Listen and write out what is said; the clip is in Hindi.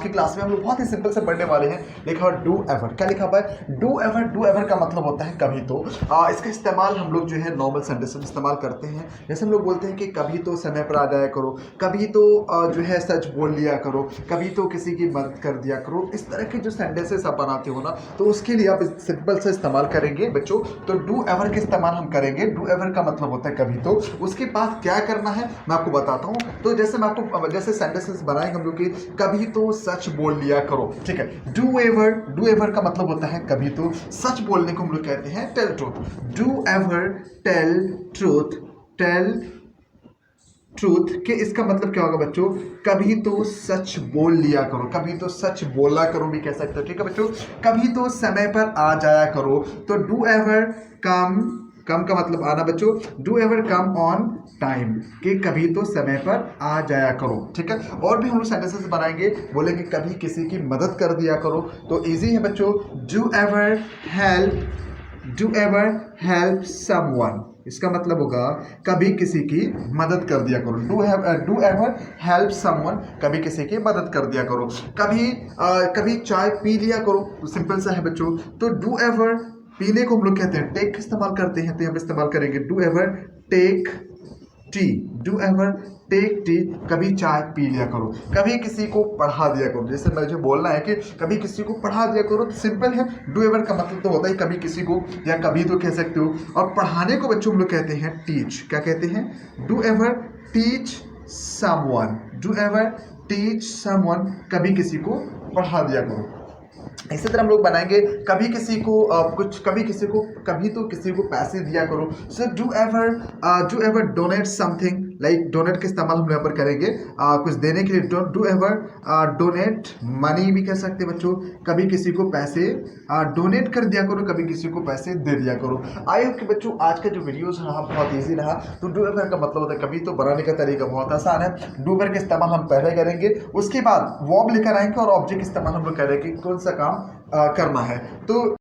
की क्लास में हम लोग बहुत ही सिंपल से पढ़ने वाले हैं। लिखा हुआ डू एवर, क्या लिखा हुआ है? Do ever. डू एवर का मतलब होता है कभी तो। इसका इस्तेमाल हम लोग जो है नॉर्मल सेंटेंस में इस्तेमाल करते हैं। जैसे हम लोग बोलते हैं कि कभी तो समय पर आ जाया करो, कभी तो जो है सच बोल लिया करो, कभी तो किसी की मदद कर दिया करो। इस तरह के जो सेंटेंसेस आप बनाते हो ना, तो उसके लिए आप सिंपल से इस्तेमाल करेंगे बच्चों। तो डू एवर का इस्तेमाल हम करेंगे। डू एवर का मतलब होता है कभी तो। उसके बाद क्या करना है मैं आपको बताता हूँ। तो जैसे मैं आपको जैसे सेंटेंसेस बनाएंगे हम लोग की, कभी तो सच बोल लिया करो, ठीक है। डू एवर, डू एवर का मतलब होता है कभी तो। सच बोलने को हम लोग कहते हैं tell truth. Do ever tell truth, tell truth के इसका मतलब क्या होगा बच्चों? कभी तो सच बोल लिया करो, कभी तो सच बोला करो भी कह सकते हो, ठीक है बच्चों। कभी तो समय पर आ जाया करो। तो डू एवर कम, कम का मतलब आना बच्चों। Do ever come on time, कि कभी तो समय पर आ जाया करो, ठीक है। और भी हम लोग सेंटेंसेस बनाएंगे, बोलेंगे कभी किसी की मदद कर दिया करो। तो इजी है बच्चों। Do ever help, do ever help someone, इसका मतलब होगा कभी किसी की मदद कर दिया करो। डू एवर हेल्प समवन, कभी किसी की मदद कर दिया करो। कभी कभी चाय पी लिया करो, तो सिंपल सा है बच्चों। तो डू एवर पीने को हम लोग कहते हैं टेक इस्तेमाल करते हैं, तो यहाँ पे इस्तेमाल करेंगे do ever take tea. Do ever take tea, कभी चाय पी लिया करो। कभी किसी को पढ़ा दिया करो, जैसे मुझे बोलना है कि कभी किसी को पढ़ा दिया करो, तो सिंपल है। डू एवर का मतलब तो होता है कभी किसी को, या कभी तो कह सकते हो। और पढ़ाने को बच्चों हम लोग कहते हैं टीच, क्या कहते हैं? Do ever teach someone, do ever teach someone, कभी किसी को पढ़ा दिया करो। इसी तरह हम लोग बनाएंगे कभी किसी को कुछ, कभी किसी को, कभी तो किसी को पैसे दिया करो। So do ever donate something, like donate का इस्तेमाल हम यहाँ पर करेंगे कुछ देने के लिए। डू एवर डोनेट मनी भी कह सकते हैं बच्चों। कभी किसी को पैसे डोनेट कर दिया करो, कभी किसी को पैसे दे दिया करो। आई होप कि बच्चों आज का जो वीडियोस रहा बहुत ईजी रहा। तो डू एवर का मतलब होता है कभी तो। बनाने का तरीका बहुत आसान है। डू एवर का इस्तेमाल हम पहले करेंगे, उसके बाद वर्ब लेकर आएंगे और ऑब्जेक्ट इस्तेमाल हम लोग करेंगे कौन सा काम करना है। तो